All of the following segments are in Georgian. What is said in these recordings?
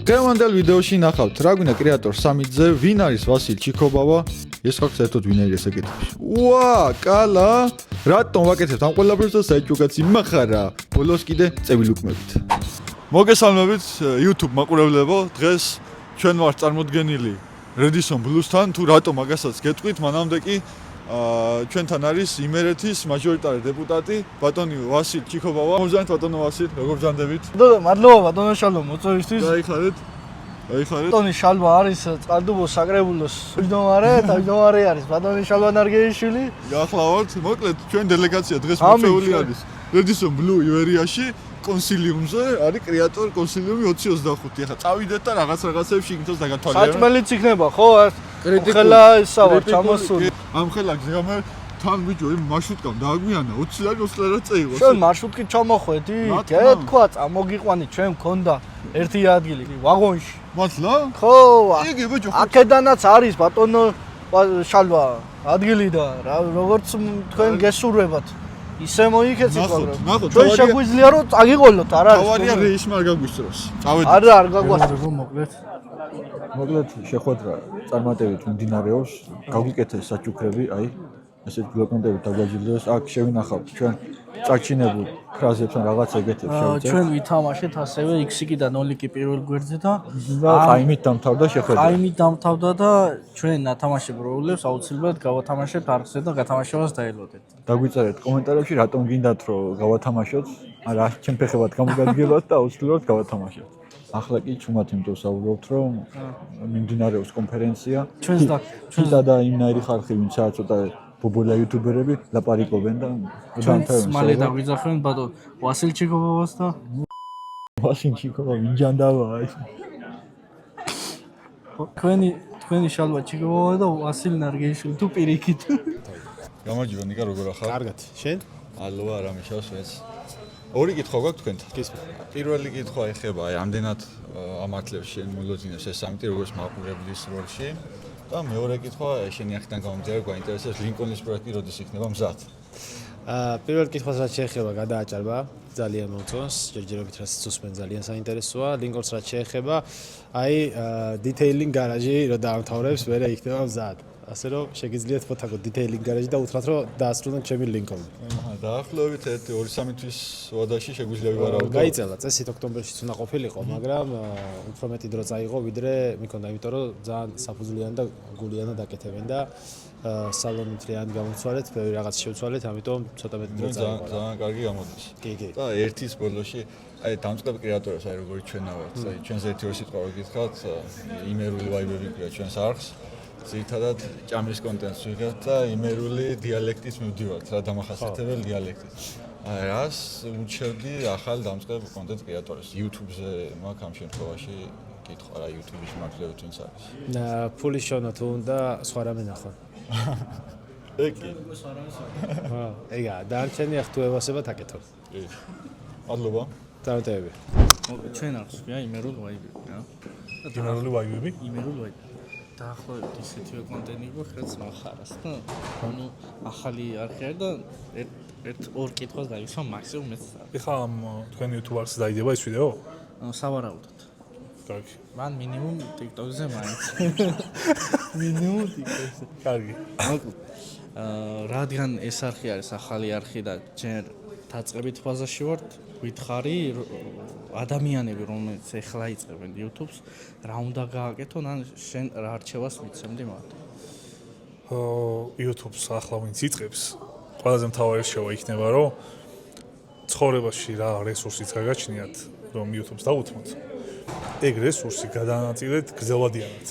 დღევანდელ ვიდეოში ნახავთ რა გვინდა კრეატორ სამიძე, ვინ არის ვასილ ჩიქობავა, ეს ხალხს ერთოდ ვინ არის ეკეთებს. ვა, კალა, რატომ ვაკეთებთ ამ ყველაფერს და საჭუქაც იმახარა, ბოლოს კიდე წევილუკმებით. მოგესალმებით YouTube მაყურებლებო, დღეს ჩვენ ვართ წარმოდგენილი Redison Blues-თან, თუ რატომ მაგასაც გეტყვით, მანამდე კი ჩვენთან არის იმერეთის მაჟორიტარი დეპუტატი ბატონი ვასილ ჩიქობავა. მოგზავნით ბატონო ვასილ, როგორ ბრძანდებით? მადლობა ბატონო შალვა მოწვევისთვის. გაიხარეთ. ბატონი შალვა არის წყალდუბოს საკრებულოს თავმჯდომარე არის ბატონი შალვა ნარგეიშვილი. გახლავართ, მოკლედ ჩვენ დელეგაცია დღეს მოწვეული არის Redison Blue ივერიაში კონსილიუმზე, არის კრეატორ კონსილიუმი 2025. ახლა წავიდეთ და რაღაცებს შეგინთოს დაგათვალიერებთ. საჭმელიც იქნება, ხო? კრიტიკულა ისა ვარ ჩამოსული. ამ ხელა გზამე თან ბიჭო იმ მარშრუტკამ დააგვიანა 20 ლარი 20 ლარი წაიღო. ჩვენ მარშრუტკით ჩამოხვედი, გეთქვა წამოგიყვანი ჩვენ მქონდა ერთი ადგილი ვაგონში. მართლა? ხო, იგი ბიჭო აქედანაც არის ბატონო შალვა ადგილი და როგორც თქვენ გესურვებათ ისე მოიქეცეთ მაგრამ ჩვენ შეგვიძლია რომ წაგიყოლოთ არ არის თავარია რეისმა არ გაგვისწროს. წავედით. არა არ გაგვასწრო მოკლედ შეხვედრა წარმატებით მიმდინარეობს. გაგვიკეთეს საჩუქრები, აი ესეთ ბლოკნოტები დაგვაჯილდოს. აქ შევინახავთ ჩვენ წარჩინებულ ფრაზებთან რაღაც ეგეთებს შევიწევთ. ჩვენ ვითამაშეთ ასევე X-ი და 0-ი პირველ გვერდზე და ყაიმით დამთავრდა შეხვედრა. ყაიმით დამთავრდა და ჩვენ ნათამაშებ როლებს აუცილებლად გავათამაშებთ არხზე და გათამაშებას დაელოდეთ. დაგვიწერეთ კომენტარებში რატომ გინდათ რომ გავათამაშოთ, არა ჩემ ფეხებად გამოგადგებათ და აუცილებლად გავათამაშოთ. ახლა კი ჩუმად იმდოს საუბრობთ რომ მიმდინარეობს კონფერენცია. ჩვენს და იმნაირი ხალხი ვინც არის ცოტა ბობოლა იუთუბერები ლაპარაკობენ და ჩვენს მალე დაგვიძახენ ბატონ ვასილ ჩიქობავას და ვასილ ჩიქობავა ინჯანდავა თქვენი შალვა ჩიქობავა და ვასილ ნარგეიშვილი თუ პირიქით გამარჯობა ნიკა როგორ ახარ? კარგად. შენ? ალოა რა მიშავს ეს? ორი კითხვა გაქვს თქვენთან? პირველი კითხვა ეხება აი ამდენად ამართლებს შენ მოლოდინებს ეს სამიტი როგორც მაყურებლის როლში და მეორე კითხვა შენი ახიდან გამომდინარე გვაინტერესებს ლინკოლნის პროექტი როდის იქნება მზად? პირველ კითხვას რაც შეეხება გადააჭარბა ძალიან მომწონს, ჯერჯერობით რაც უსმენ ძალიან საინტერესოა. ლინკოლს რაც შეეხება აი დიტეილინგ გარაჟი რო დაამთავრებს, მერე იქნება მზად. ასე რომ შეგიძლიათ ფოთაგოთ დიტეილინგ გარაჟი და უთხრათ რომ დაასრულოთ ჩემი ლინკოლნი. დაახლოებით 1-2-3 თვის ვადაში შეგვიძლია ვივარაუდო. გაიწელა წესით ოქტომბერშიც უნდა ყოფილიყო, მაგრამ უფრო მეტი დრო წაიღო ვიდრე მიქონდა, იმიტომ რომ ძალიან საფუძვლიანი და გულიანად აკეთებენ და სალონითლიანი გამოცვალეთ, ბევრი რაღაც შევცვალეთ, ამიტომ ცოტა მეტი დრო წაიღო. ძალიან კარგი გამოდის. კი. და ერთის ბოლოში აი დამწყებ კრეატორებს აი როგორი ჩვენა ვართ, აი ჩვენს ერთი-ორი სიტყვა ვიგითხავთ, იმერული ვაიბები გვია ჩვენს არხს. ძირითადად ჭამის კონტენტს ვიღებთ და იმერული დიალექტით მივდივართ, რა დამახასიათებელი დიალექტით. აი რას უჩევდი ახალ დამწყებ კონტენტ კრეატორებს YouTube-ზე მაქვს ამ შემთხვევაში კითხვა რა YouTube-ის მართლებით ვინც არის. ფული შონა თუ უნდა სხვა რამე ნახო. ეკი. ეგა, დარჩენი ახ თუ ევასებათ აკეთებ. კი. მადლობა. წარმატებები. ჩვენ აქვს რა იმერულ ვაიბები რა. იმერული ვაიბები? იმერულ ვაიბები. დაახლოებით ისეთივე კონტენტი გვაქვს რაც მახარას და ანუ ახალი არხი არის და ერთ-ორ კითხვას დაისვა მაქსიმუმ მეც. ეხლა თქვენ YouTube-არს დაიდება ეს ვიდეო? სავარაუდოდ. კარგი. მან მინიმუმ TikTok-ზე მაინც. მინიმუმ TikTok-ზე. კარგი. რადგან ეს არხი არის ახალი არხი და ჯერ დაწყებით ფაზაში ვართ, ვითხარი ადამიანები რომელიც ეხლა იწყებენ YouTube-ს, რა უნდა გააკეთონ, ან შენ რა არჩევას მიცემდი მათ? YouTube-ს ახლა ვინც იწყებს, ყველაზე მთავარი რჩევა იქნება, რომ ცხოვრებაში რა რესურსიც გაგაჩნიათ, რომ YouTube-ს დაუთმოთ. ეგ რესურსი გადაანაწილეთ გრძელვადიანად.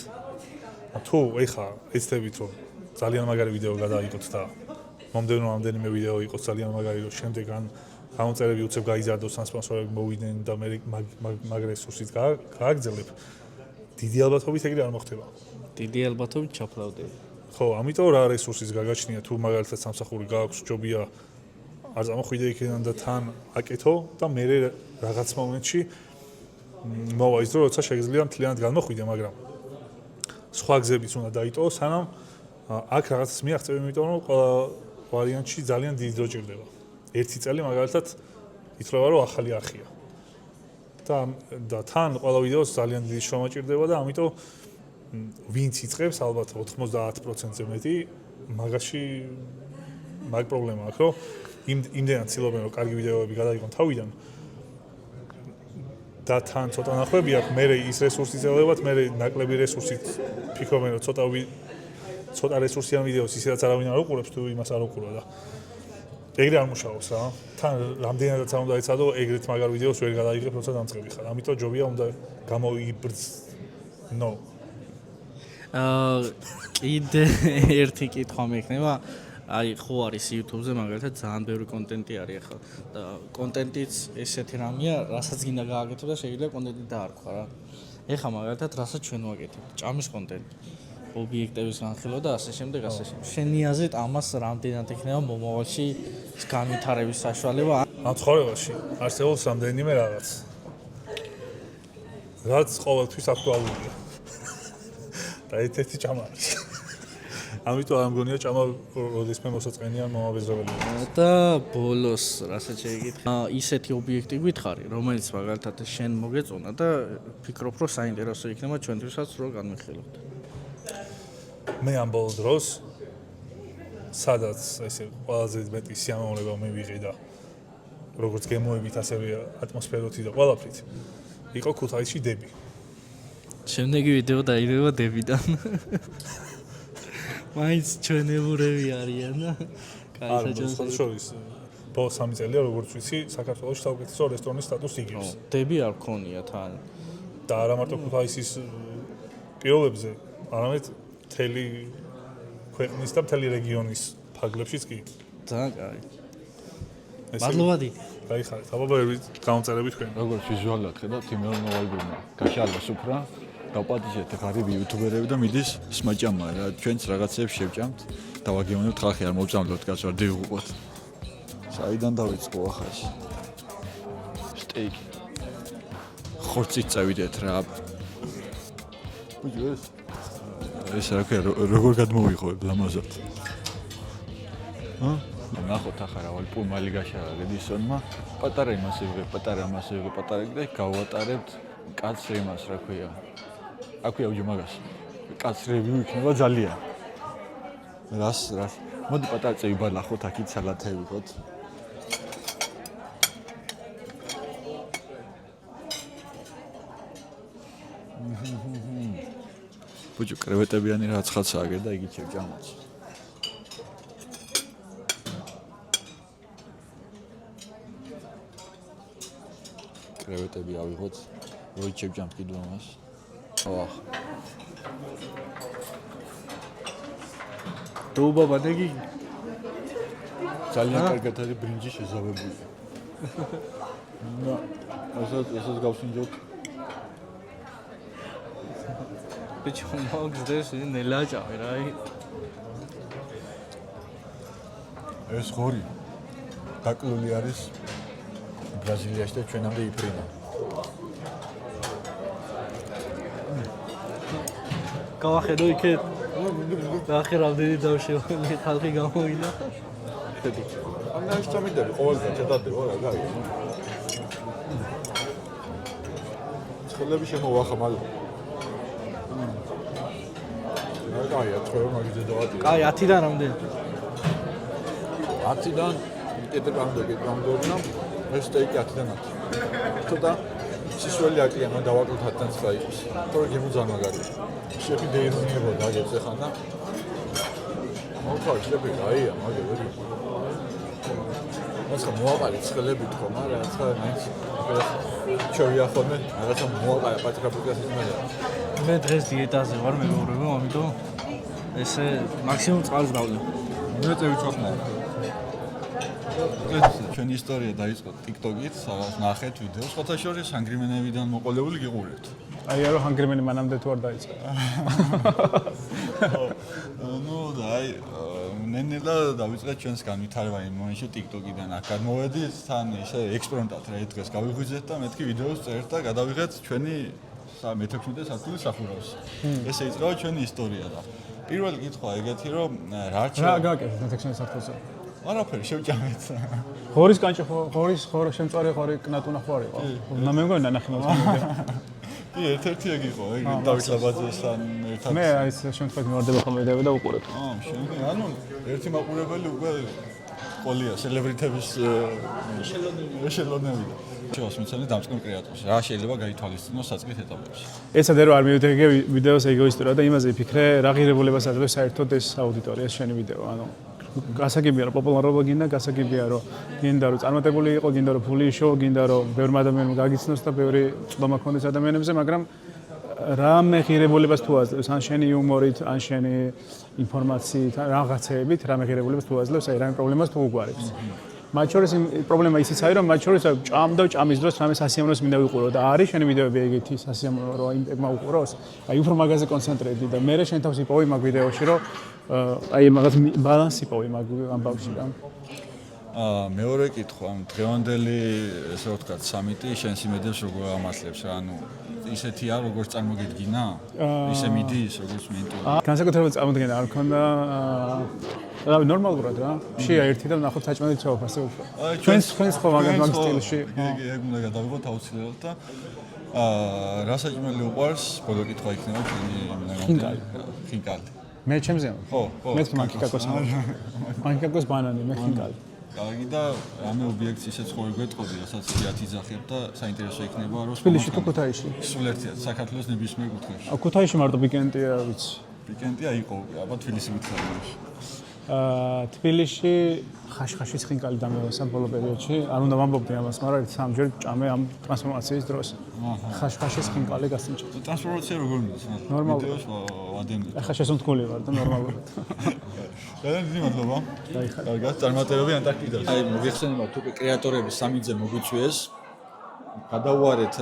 თუ ეხლა ეცდებით რომ ძალიან მაგარი ვიდეო გადაიღოთ და მომდევნო რამდენიმე ვიდეო იყოს ძალიან მაგარი, რომ შემდეგ ან გამოწერები უცებ გაიზარდოს, ან სპონსორები მოვიდნენ და მე მაგ რესურსით გააგრძელებ. დიდი ალბათობით ეგრე არ მოხდება. დიდი ალბათობით ჩაფლავდები. ხო, ამიტომ რა რესურსის გაგაჩნია, თუ მაგალითად სამსახური გააქვს, ჯობია არ წამოხვიდე იქიდან და თან აკეთო და მე რაღაც მომენტში მოვა ის დრო, როცა შეგიძლია მთლიანად განმოხვიდე, მაგრამ სხვა გზებიც უნდა დაიტოვო, სანამ აქ რაღაცას მიაღწევ, იმიტომ რომ ყველა ვარიანტში ძალიან დიდი დრო ჭირდება. ერთი წელი მაგალითად ითვლება რომ ახალი არხია. და თან ყველა ვიდეოს ძალიან დიდი შრომა ჭირდება და ამიტომ ვინც იწყებს ალბათ 90%-ზე მეტი მაგაში მაგ პრობლემა აქვს რომ იმდენად ცდილობენ რომ კარგი ვიდეოები გადაიღონ თავიდან და თან ცოტა ნახვები აქვს მე ის რესურსი იძლევათ მე ნაკლები რესურსით ფიქრობენ რომ ცოტა რესურსიან ვიდეოს ისედაც არავინ არ უყურებს თუ იმას არ უყურა და ეგრე არ მუშაობს რა თან რამდენადაც არ უნდა ეცადო ეგრეთ მაგარ ვიდეოს ვერ გადაიღებ როცა დამწყები ხარ ამიტომ ჯობია უნდა გამოვიბრძნო კიდე ერთი კითხვა მექნება აი ხო არის YouTube-ზე მაგალითად ძალიან ბევრი კონტენტი არის ახლა და კონტენტიც ესეთი რამეა, რასაც გინდა გააკეთო და შეიძლება კონტენტი დაარქვა რა. ეხლა მაგალითად რასაც ჩვენ ვაკეთებთ, ჭამის კონტენტი, ობიექტების განხილვა და ასე შემდეგ, ასე შემდეგ. შენი აზრით ამას რამდენად იქნება მომავალში განვითარების საშუალება? ამ ცხოვრებაში არსებობს რამდენიმე რაღაც. რაც ყოველთვის აქტუალურია. და ერთ-ერთი ჭამა არის. ამიტომ არ მგონია ჭამა როდესმე მოსაწყენია მომაბეზრებელია. და ბოლოს რასაც შეიკითხა, ისეთი ობიექტი გითხარი, რომელიც მაგალითად შენ მოგეწონა და ფიქრობ, რომ საინტერესო იქნება ჩვენთვისაც რო განვიხილოთ. მე ამ ბოლო დროს სადაც ესე ყველაზე მეტი სიამოვნება მივიღე და როგორც გემოებით ასევე ატმოსფეროთი და ყველაფრით იყო ქუთაისში დები. შემდეგი ვიდეო დაირევა დებიდან. მაინც ჩვენებურები არიან და კაი საჭმელი შორის ბოლო 3 წელია როგორც ვიცი საქართველოში საუკეთესო რესტორნის სტატუსს იგებს. დები არ ქონია თან. და არა მარტო ქუთაისის პირობებზე, არამედ მთელი ქვეყნის და მთელი რეგიონის ფარგლებშიც კი. ძალიან კაი. მადლობა დიდი. გაიხარეთ. აბა გამომწერები თქვენ. როგორც ვიზუალურად ხედავთ, იმეორ მოვალგურმა გაშალა სუფრა, დავპატიჟეთ ღარიბი იუთუბერები და მიდის სმაჭამა რა, ჩვენც რაღაცებს შევჭამთ, დავაგეონებთ ხალხი არ მოვწამლოთ კაცო არ დევუყოთ. საიდან დავიწყო ახალში? სტეიკი. ხორცით წავიდეთ რა. ბუჯო ეს რა ქვია, როგორ გადმოვიხოებ ლამაზად. ნახოთ ახლა რა პუმალი გაშალა რედისონმა პატარა იმასე ვიღე პატარა და გავატარებთ კაც იმას რა ქვია აქვია უჯო მაგას კაც რევიუ იქნება ძალიან რას მოდი პატარა წევი ბალახოთ აქეთ სალათები ვიყოთ ბუჯო კრევეტებიანი რაცხაცა აგერ და იგით შევჭამოთ კრევეტები ავიღოთ, როი შევჭამთ კიდევ ამას. აჰ. თუ ბაბა დეგი ძალიან კარგად არის ბრინჯი შეზავებული. ესეც გავსინჯოთ. ბიჭო მაგდეს ნელაჭავი რა. ეს ხორი დაკლული არის ბრაზილიაში და ჩვენამდე იფრინა. გავახედო იქეთ. დაახე რამდენი დავშევალი ხალხი გამოვიდა. ხედი. ანა ის წამიდები ყოველდღე ჩადადებო რა გაიგე. ცხელები შემოვახა მალე. კაია, თქვენ მაგიზე დავატირე. კაი 10-დან რამდენი? 10-დან კეთებამდე ეს სტეიკი 10-დან 10. ცოტა სისველი აკლია, მან დავაკლოთ 10-დან 9 იყოს. თორე გემუძან მაგარი. შეფი დეირუნიებო დაგებს ახლა და მოვხარ შეფი რაია მაგარი. მასა მოაყარე ცხელები თქო, მაგრამ რაცა მაინც შევიახონე, რაღაცა მოაყარე პატრიკაპიკას იმედა. მე დღეს დიეტაზე ვარ მეგობრებო, ამიტომ ესე მაქსიმუმ წყალს გავდო. მე წევი წოხნა. ჩვენი ისტორია დაიწყო TikTok-ით, სადაც ნახეთ ვიდეოს, ხოთა შორის ჰანგრიმენებიდან მოყოლებული გიყურებთ. აი რა ჰანგრიმენი მანამდე თუ არ დაიწყო. ნუ დაი ნენელა დავიწყეთ ჩვენს განვითარება იმ მომენტში TikTok-იდან აქ გადმოვედი, თან ისე ექსპერიმენტად რა დღეს გავიღვიძეთ და მეთქი ვიდეოს წერთ და გადავიღეთ ჩვენი მე-16 საათის სახურავს. ესე იწყება ჩვენი ისტორია და პირველი კითხვა ეგეთი რომ რა რა გააკეთეთ მე-16 საათზე? არაფერი შევჭამეთ. ღორის კანჭი ღორის შემწვარი ღორი კნატუნა ხო არისო? მე მგონი ნახე მოწმენდია. კი, ერთ-ერთი ეგ იყო, ეგ დავით ლაბაძესთან ერთად. მე აი ეს შემთხვევით მიმარდება ხოლმე ვიდეო და უყურებ. შენ ანუ ერთი მაყურებელი უკვე ყოლია სელებრიტების შეშელონები. შევას მიცემთ დამწყებ კრეატორს. რა შეიძლება გაითვალისწინოს საწყის ეტაპებში. ეცადე რომ არ მივიდეგე ვიდეოს ეგოისტურად და იმაზე ვფიქრე, რა ღირებულებას აძლევს საერთოდ ეს აუდიტორია შენი ვიდეო. ანუ გასაგებია რომ პოპულარობა გინდა, გასაგებია რომ გინდა რომ წარმატებული იყო, გინდა რომ ფული იშო, გინდა რომ ბევრ ადამიანმა გაგიცნოს და ბევრი წვდომა ქონდეს ადამიანებზე, მაგრამ რა მეღირებულებას თუ აძლევს, ან შენი იუმორით, ან შენი ინფორმაციით, რაღაცეებით, რა მეღირებულებას თუ აძლევს, აი რა პრობლემას თუ უგვარებს. მათ შორის პრობლემა ისიც არის, რომ მათ შორის ჭამდა ჭამის დროს რამე სასიამოვნოს მინდა ვიყურო და არის შენი ვიდეოები ეგეთი სასიამოვნო რომ იმპეგმა უყუროს, აი უფრო მაგაზე კონცენტრირდი და მე შენ თავს იპოვი მაგ ვიდეოში, რომ აი მაგას ბალანსი იპოვი მაგ ამბავში რა. მეორე კითხვა, დღევანდელი ესე რომ ვთქვათ, სამიტი შენს იმედებს როგორ ამასლებს რა, ანუ ისეთია როგორც წარმოგედგინა? ისე მიდის როგორც მენტორი. განსაკუთრებულად წარმოდგენა არ მქონდა რა ნორმალურად რა. შეა ერთი და ნახოთ საჭმელი ჩავაფ ასე უფრო. ჩვენს ხო მაგ სტილში. ეგ უნდა გადავიღოთ აუცილებლად და რა საჭმელი უყვარს? ბოლო კითხვა იქნება ჩვენი ხინკალი. ხინკალი. მე ჩემზე. ხო. მე მანკიკაკოს მანკიკაკოს ბანანი მე ხინკალი. კარგი და რამე ობიექტს ისე ცხოვრება გეტყობი, რასაც იათ იძახებ და საინტერესო იქნება რომ თბილისში თუ ქუთაისში. სულ ერთია საქართველოს ნებისმიერ კუთხეში. ქუთაისში მარტო ვიკენდია ვიცი. ვიკენდია იყო, აბა თბილისი მithრებია. თბილისში ხაშხაშის ხინკალი დამევასა ბოლო პერიოდში. არ უნდა ვამბობდი ამას, მაგრამ სამჯერ ჭამე ამ ტრანსფორმაციის დროს. ხაშხაშის ხინკალი გასინჭა. ტრანსფორმაცია როგორ მიდის? ნორმალურად. ვიდეოს ვადემდი. ახლა შესუნთქული ვარ და ნორმალურად. დიდი მადლობა. კარგად, წარმატებები ანტარქტიდაში. აი, მოგეხსენებათ უკვე კრეატორების სამიძე მოგვიწვიეს. გადავუარეთ,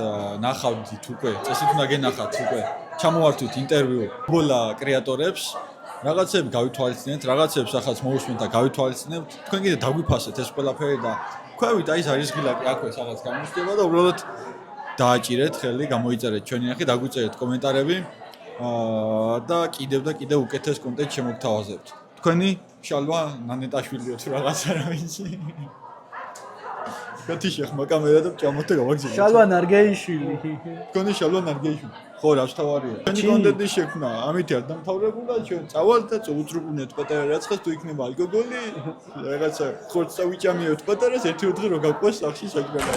ნახავთ უკვე, წესით უნდა გენახათ უკვე. ჩამოვართვით ინტერვიუ ბოლა კრეატორებს. რაღაცები გავითვალისწინეთ, რაღაცებს ახაც მოусვენთ და გავითვალისწინებთ. თქვენ კიდე დაგვიფასეთ ეს ყველაფერი და ქვევით აი ზარისგილაკი აქვე რაღაც გამოსდება და უბრალოდ დააჭირეთ ხელი, გამოიწერეთ ჩვენი ნახე, დაგვიწერეთ კომენტარები და კიდევ უკეთეს კონტენტ შემოგთავაზებთ. თქვენი შალვა ნანეტაშვილიო თუ რაღაცა რა ვიცი. გათიშე ხმა კამერა და ჭამოთ და გავაგზავნოთ. შალვა ნარგეიშვილი. თქვენი შალვა ნარგეიშვილი. ხო, რაც თავარია. ჩვენი კონტენტის შექმნა ამით არ დამთავრებულა, ჩვენ წავალთ და წუუძრუბნეთ პატარა რაცხას თუ იქნება ალკოგოლი, რაღაცა ხორცს ვიჭამიოთ პატარას ერთი ოთხი რო გავყვეს სახში საჭმელი.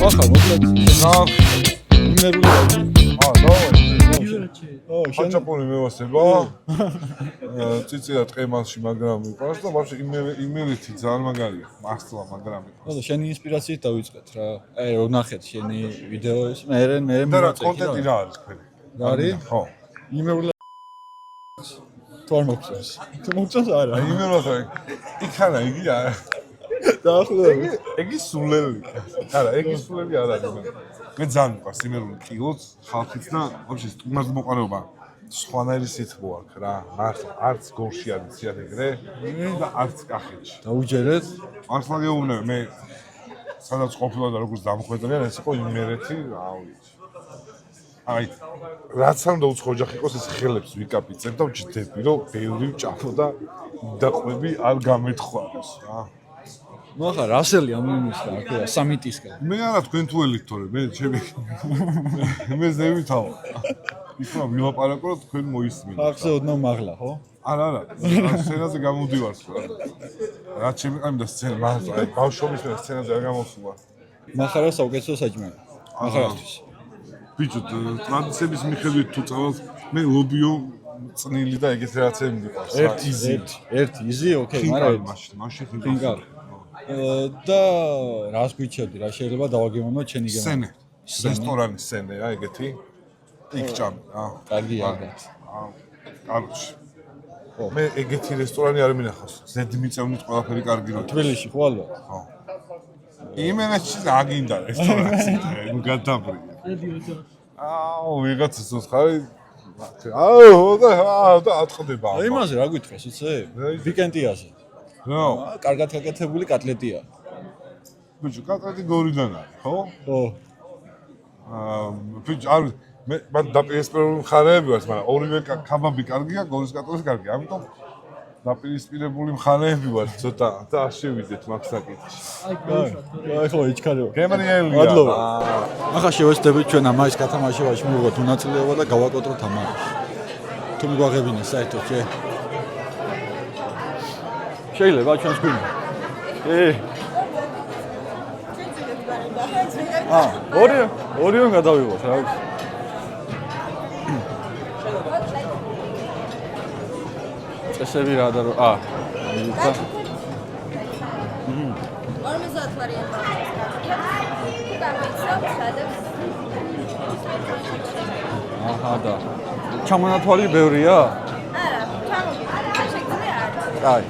ახლა მოკლედ იმერული ხაჭაპური მევასება წიწია ტყემალში მაგრამ მიყვარს და ვაფშე იმელითი ძალიან მაგარია მართლა მაგრამ ხო შენი ინსპირაციით დავიწყეთ რა აი რომ ნახეთ შენი ვიდეოის მე და რა კონტენტი რა არის თქვენი რა არის ხო იმერული თუ არ მოგწონს თუ მოგწონს არა იმერული იქანა იგი არა დაახლოებით ეგი სულელი არა ეგი სულელი არ არის მე ძალიან მიყვარს იმერული კილოც ხალხიც და ვაფშე სტუმარს მოყარეობა სხვანაირი სიტყვა აქვს რა მართლა არც გორში არის სიადეგრე და არც კახეთში დაუჯერეთ მართლა გეუბნები მე სადაც ყოფილა და როგორც დამხვეწრიან ეს იყო იმერეთი რა ვიცი აი რაც არ უნდა უცხო ოჯახი იყოს ეს ხელებს ვიკაპიცებ და ვჯდები რომ ბევრი ვჭამო და დაყვები არ გამეთხვაროს რა ну ახლა რასელი ამიმისგა აქა სამიტისგან მე არა თქვენ თუ ელით თორე მე ჩემი მე ზევითაო იქნა ვილაპარაკო რომ თქვენ მოისმინეთ ახზე ოდნავ მაღლა ხო არა სცენაზე გამოდივარ რა ჩემი ყამი და სცენა მართლა აი ბავშვობის სცენაზე არ გამოსულა მახარა საუკეთესო საჭმელი მახარასთვის ბიჭო ტრადიციების მიხედვით თუ წავალ მე ლობიო წნილი და ეგეთ რაღაცები მიყვარს ერთი იზი ოკეი მაგრამ მაშინ ხინკალი და რას გვიჩერდი რა შეიძლება დავაგემოვნო ჩემი გემო სცენე რესტორანის სცენე რა ეგეთი იქ ჭამი რა კარგი ალბათ კაროჩი მე ეგეთი რესტორანი არ მინახავს ზედმიწევნით ყველაფერი კარგი რა თბილისში ხო ალბათ ხო იმენაში აგინდა რესტორანი ნუ გადაბრია აუ ვიღაცას ხარი და ატყდება იმაზე რა გითხეს იცი ვიკენდიაზე ნო, კარგად გაკეთებული კატლეტია. ბიჭო, კატლეტი გორიდან არის, ხო? ხო. ბიჭო, არ მე დაპირისპირებული მხარეები ვარ, მაგრამ ორივე კაბაბი კარგია, გორის კატლეტი კარგია. ამიტომ დაპირისპირებული მხარეები ვარ ცოტა და არ შევიდეთ მაგ საკითხში. აი ხო, იჩქარეო. გემრიელია. მადლობა. ახლა შევეცდებით ჩვენ ამას გათამაშებაში მივიღოთ მონაწილეობა და გავაკოტროთ ამაში. თუ მიგვაღებინა საერთოდ შე. შეიძლება ჩვენს გვინდა. ორივე გადავიღოთ რა ვიცი. წესები რა და და 50 ლარიან აჰა და ჩამონათვალი ბევრია? არა, შეგიძლია არის. კაი.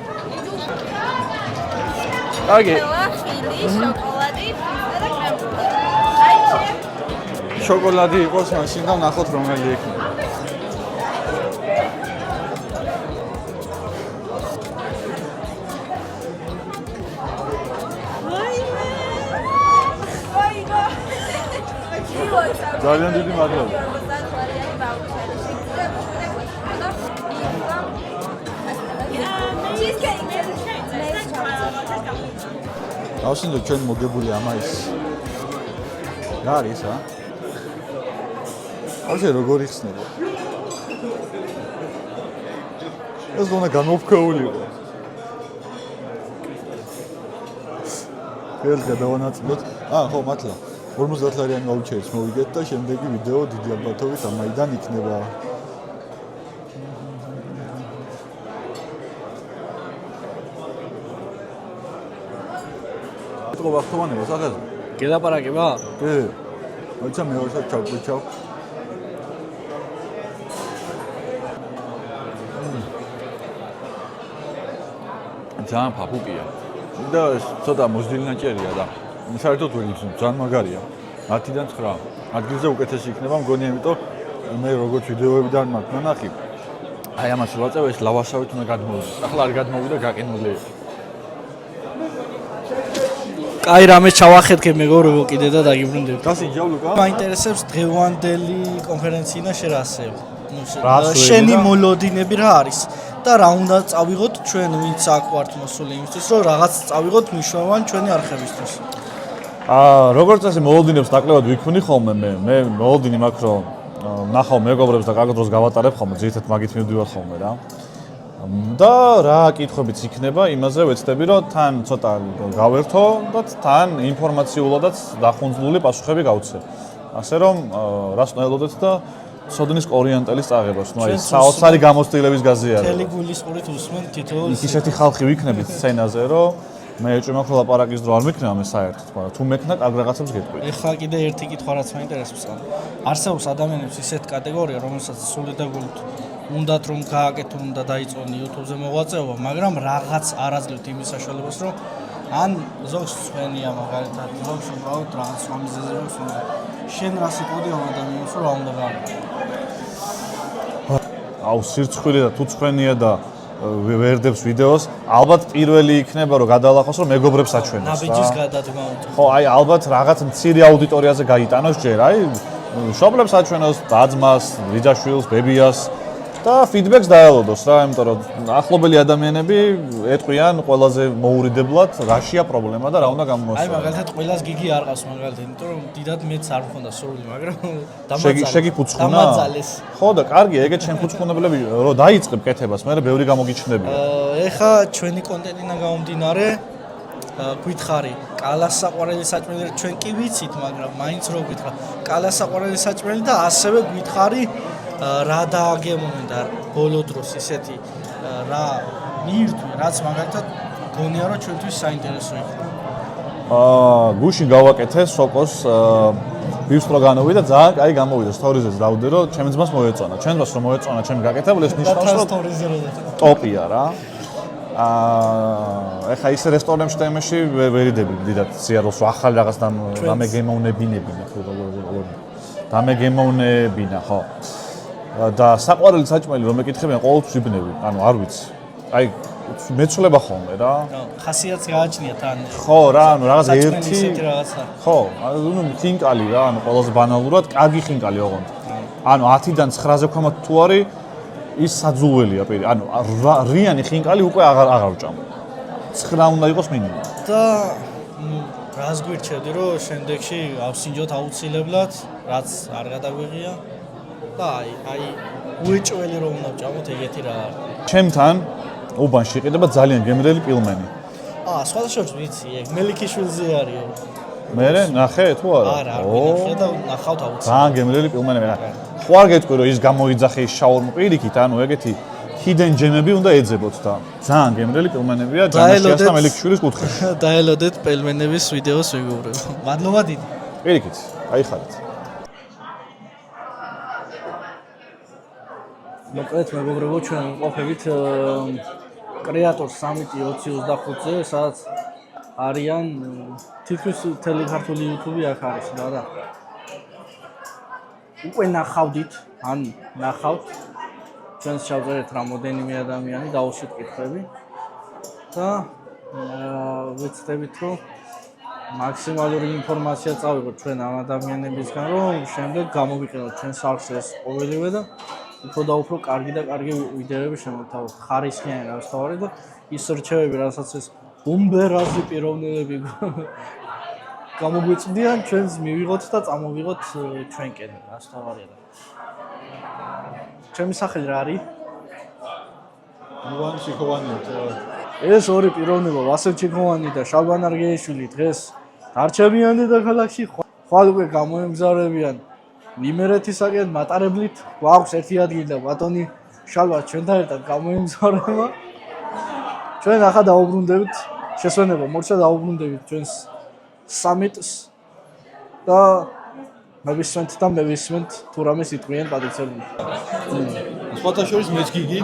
კარგი. ხილი, შოკოლადი და კრემბული. შოკოლადი იყოს, მაშინ და ნახოთ რომელი იქნება. ძალიან დიდი მადლობა. ავსინდო ჩვენ მოგებული ამაის. რა არის ა? ასე როგორი ხსნება? ეს უნდა გამოფქეულიყო. ეს გადავანაწილოთ. ხო, მართლა. 50 ლარიანი ვაუჩერიც მოვიგეთ და შემდეგი ვიდეო დიდი ალბათობით ამაიდან იქნება. ეთყობა ხთოვანება სახაზე? გელაპარაკება? კი. მოიცა მეორესაც ჩავკვიჩავ. ძალიან ფაფუკია. და ცოტა მოძილნაჭერია და საერთოდ ვერ იცნობ, ძალიან მაგარია. 10-დან 9. ადგილზე უკეთესი იქნება, მგონი, ამიტომ მე როგორც ვიდეოებიდან მაქვს ნახი. აი ამას ვაწევ, ეს ლავაშავით უნდა გადმოვიდე. ახლა არ გადმოვიდა, გაყინული. კაი, რამე ჩავახედქე მეგობრებო კიდე და დაგიბრუნდებით. გასინჯავ ლუკა? მაინტერესებს დღევანდელი კონფერენცია შენ რა ასევ. რა შენი მოლოდინები რა არის და რა უნდა წავიღოთ ჩვენ ვინც აქ ვართ მოსული იმისთვის რომ რაღაც წავიღოთ მნიშვნელოვანი ჩვენი არხებისთვის. როგორც წესი მოლოდინებს ნაკლებად ვიქმნი ხოლმე მე მოლოდინი მაქვს რომ ნახავ მეგობრებს და კარგ დროს გავატარებ ხოლმე ძირითადად მაგით მივდივარ ხოლმე რა და რა კითხვებიც იქნება იმაზე ვეცდები რომ თან ცოტა გავერთო და თან ინფორმაციულადაც დახუნძლული პასუხები გავცე ასე რომ რას ვნელოდეთ და სოდნის ორიენტალის წაღებას ნუ აი საოცარი გამოცდილების გაზიარება მთელი გულისყურით უსმენ თითოეულ ისეთი ხალხი ვიქნებით სცენაზე რომ მე ეჭვმა ხო ლაპარაკის დრო არ მეკნება მე საერთოდ, მაგრამ თუ მეკნა კარგ რაღაცებს გეტყვი. ეხლა კიდე ერთი კითხვა რაც მაინტერესებს. არსებობს ადამიანებს ისეთი კატეგორია, რომელსაც სული და გულით უნდათ რომ გააკეთონ და დაიწყონ YouTube-ზე მოღვაწეობა, მაგრამ რაღაც არ აძლევთ იმის საშუალებას, რომ ან ზოგს წვენია მაგალითად, ზოგს უბრალოდ რაღაც სამიზეზებს უნდა. შენ რა სიტყვი ამ ადამიანს რომ რა უნდა გააკეთო? აუ სირცხვილი და თუ წვენია და ვერდებს ვიდეოს, ალბათ პირველი იქნება რომ გადალახოს რომ მეგობრებს აჩვენოს რა. ნაბიჯის გადადგმა უნდა. ხო, აი ალბათ რაღაც მცირე აუდიტორიაზე გაიტანოს ჯერ, აი მშობლებს აჩვენოს, დაძმას, ვიძაშვილს, ბებიას და ფიდბექს დაელოდოს რა, იმიტომ რომ ახლობელი ადამიანები ეტყვიან ყველაზე მოურიდებლად რაშია პრობლემა და რა უნდა გამომოსწოროს. აი მაგალითად ყველას გიგი არ ყავს მაგალითად, იმიტომ რომ დიდად მეც არ მქონდა სურვილი, მაგრამ შეგიფუცხუნა? დამაძალეს. ხო და კარგია, ეგეთ შემფუცხუნებლები რომ დაიწყებ კეთებას, მე ბევრი გამოგიჩნდებია. ეხა ჩვენი კონტენტიდან გამომდინარე გითხარი, კალას საყვარელი საჭმელი ჩვენ კი ვიცით, მაგრამ მაინც რო გითხრა, კალას საყვარელი საჭმელი და ასევე გითხარი რა დააგემონენ და ბოლო დროს ისეთი რა მიირთვი, რაც მაგალითად გონია რომ ჩვენთვის საინტერესო იქნება. გუშინ გავაკეთე სოკოს ბივსტროგანოვი და ძალიან კაი გამოვიდა სტორიზეც დავდე რომ ჩემს ძმას მოეწონა. ჩემს ძმას რომ მოეწონა ჩემი გაკეთებული ეს ნიშნავს რომ სტორიზე რო ტოპია რა. ეხა ის რესტორნებში და იმაში ვერიდები დიდად სიარულს რომ ახალი რაღაც დამეგემოვნებინებინა ხო დამეგემოვნებინა ხო და საყვარელი საჭმელი რომ ეკითხებიან ყოველთვის ვიბნები ანუ არ ვიცი აი მეცვლება ხოლმე რა. ხასიათს გააჩნია თან. ხო რა, ანუ რაღაც საჭმელი ერთი ისეთი რაღაცა. ხო, ანუ ხინკალი რა, ანუ ყველაზე ბანალურად კარგი ხინკალი ოღონდ. ანუ 10-დან 9-ზე ქვემოთ თუ არის ის საძულველია პირი. ანუ რიანი ხინკალი უკვე აღარ ვჭამ. 9 უნდა იყოს მინიმუმ. და რას გვირჩევდი რომ შემდეგში ავსინჯოთ აუცილებლად, რაც არ გადაგვიღია და აი უეჭველი რომ უნდა ვჭამოთ ეგეთი რა არის. ჩემთან უბანში იყიდება ძალიან გემრიელი პილმენი. სხვადასხვა ვიცი, ეგ მელიქიშვილზე არისო. მე ნახე თუ არა? არა, არ ვინახე და ნახავთ აუცილებლად. ძალიან გემრიელი პილმენები რა. ხო არ გეტყვი რომ ის გამოიძახე ის შაურმა პირიქით, ანუ ეგეთი hidden gem-ები უნდა ეძებოთ და ძალიან გემრიელი პილმენებია ჯანაშიას და მელიქიშვილის კუთხეში. დაელოდეთ პელმენების ვიდეოს ვეგუბრებ. მადლობა დიდი. პირიქით, აიხარეთ. მოკლედ მეგობრებო, ჩვენ ვიმყოფებით კრეატორ სამიტი 2025-ზე, სადაც არიან თითქმის მთელი ქართული YouTube აქ არის რა. უკვე ნახავდით, ან ნახავთ ჩვენს ჩავწერეთ რამოდენიმე ადამიანი, დავუშვით კითხვები და ვეცდებით რომ მაქსიმალური ინფორმაცია წავიღოთ ჩვენ ამ ადამიანებისგან, რომ შემდეგ გამოვიყენოთ ჩვენს არხს ეს ყოველივე და უფრო და უფრო კარგი და კარგი ვიდეოები შემოვთავაზოთ. ხარისხიანი რაც თავარი და ის რჩევები, რასაც ეს ბომბერაზი პიროვნებები გამოგვიწვდიან, ჩვენს მივიღოთ და წამოვიღოთ ჩვენკენ, რაც თავარია. ჩემი სახელი რა არის? ივან ჩიქოვანი. ეს ორი პიროვნება, ვასილ ჩიქოვანი და შალბან არგეიშვილი დღეს დარჩებიან დედაქალაქში, ხვალ უკვე გამოემგზავრებიან იმერეთისაკენ მატარებლით. გვაქვს ერთი ადგილი და ბატონი შალვა ჩვენთან ერთად გამოემგზავრება. ჩვენ ახლა დაუბრუნდებით, შესვენება მორჩა დაუბრუნდებით ჩვენს სამიტს და მოვისმენთ და მევისმენთ თუ რამე სიტყვიან პატიცებული. სხვათა შორის მეც გიგი,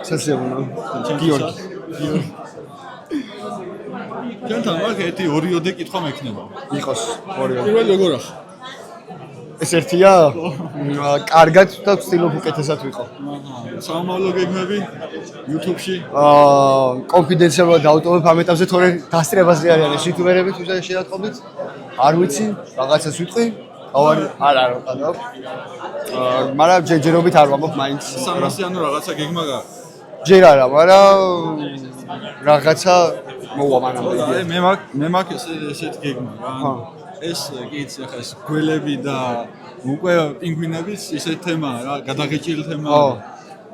სასიამოვნო. გიორგი. ჩვენთან მაგ ერთი ორიოდე კითხვა მექნება. იყოს ორიო. პირველი როგორ ახ? ეს ერთია კარგად და ვცდილობ უკეთესად ვიყო. სამომავლო გეგმები YouTube-ში. კონფიდენციალურად დავტოვებ ამ ეტაპზე, თორე დასწრებაზე არიან ეს იუთუბერები თუ შედატყობდით. არ ვიცი, რაღაცას ვიტყვი. არა რომ ყავ. მაგრამ ჯერჯერობით არ ვამბობ მაინც. 300-იანო რაღაცა გეგმა გაქვს. ჯერ არა, მაგრამ რაღაცა მოვა მანამდე. მე მაგ ესეთ გეგმა რა. ეს კიც ახლა ეს გველები და უკვე პინგვინების ისეთ თემაა რა, გადაღეჭილი თემაა.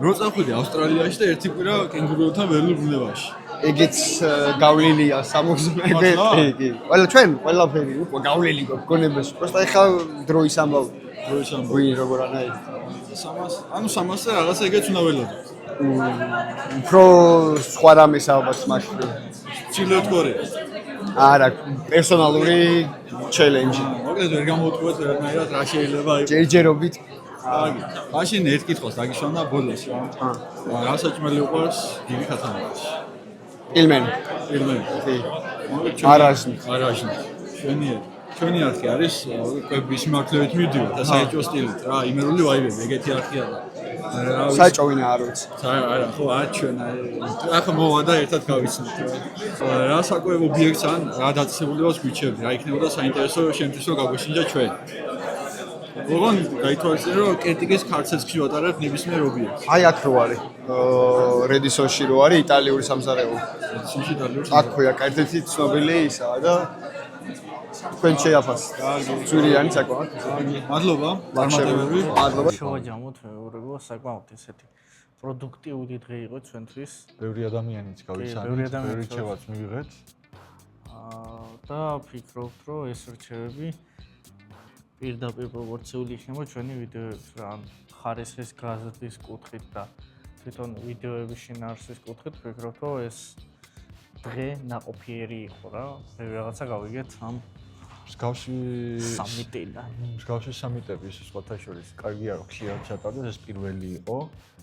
რო წავხვიდი ავსტრალიაში და ერთი კვირა კენგურუთან ველურ ბუნებაში. ეგეც გავლილია 60 კი. ყველაფერი უკვე გავლილი გვაქვს გონებაში. პროსტა ეხა დროის ამბავი. ვინ როგორ ანაი. 300 რაღაცა ეგეც უნდა ველოდოთ. უფრო სხვა რამეს ალბათ მაშინ. ცდილობთ ყორე. არა, პერსონალური ჩელენჯი. მოკლედ ვერ გამოვთქვათ ვერანაირად რა შეიძლება იყოს. ჯერჯერობით. მაშინ ერთ კითხვას დაგიშვანა ბოლოს რა. რა საჭმელი უყვარს გიგი ხათამაში? პილმენი. კი. არაჟნი. ჩვენი არხი არის კვების მიმართულებით მივდივართ და საეჭვო სტილით რა, იმერული ვაიბები, ეგეთი არხია და საჭო ვინა არ ვიცი. არა, ხო, არ ჩვენ ახლა მოვა და ერთად გავიცნობთ. რა საკუთარ ობიექტს ან რა დაწესებულებას გვიჩევდი, რა იქნებოდა საინტერესო შემთხვევაში რომ გაგვეშინჯა ჩვენ. ოღონდ გაითვალისწინე რომ კრიტიკის ქარცეთში ვატარებ ნებისმიერ ობიექტს. აი აქ რო არის. რედისონში რო არის იტალიური სამზარეულო. რედისონში იტალიური. აქ ხოია კაერთეთი ცნობილი ისაა და თქვენ შეაფასეთ. ძვირიანი საკმაოდ. მადლობა. წარმატებები. მადლობა. შევაჯამოთ მეურვებო, საკმაოდ ესეთი პროდუქტიული დღე იყო ჩვენთვის. ბევრი ადამიანიც გავიცანით, ბევრი რჩევაც მივიღეთ. და ვფიქრობთ, რომ ეს რჩევები პირდაპირ პროპორციული იქნება ჩვენი ვიდეოებს რა, ხარისხის გაზრდის კუთხით და თვითონ ვიდეოების შინაარსის კუთხით ვფიქრობთ, რომ ეს დღე ნაყოფიერი იყო რა. რაღაცა გავიგეთ ამ მსგავსი სამიტები სხვათა შორის კარგია რომ ხშირად ჩატარდეს, ეს პირველი იყო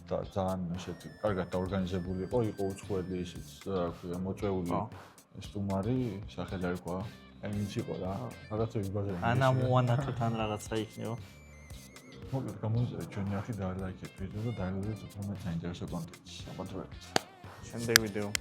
და ძალიან ესეთი კარგად დაორგანიზებული იყო, იყო უცხოელი ისიც რა ქვია მოწვეული სტუმარი, სახელი არ ყვა. აინც იყო რა, რაღაცა ვიბაზრე. ანა მოანათო თან რაღაცა იქნება. მოკლედ გამოიწერეთ ჩვენი არხი და ლაიქეთ ვიდეო და დაელოდეთ უფრო მეტ საინტერესო კონტენტს. აბა დროებით. შემდეგ ვიდეო.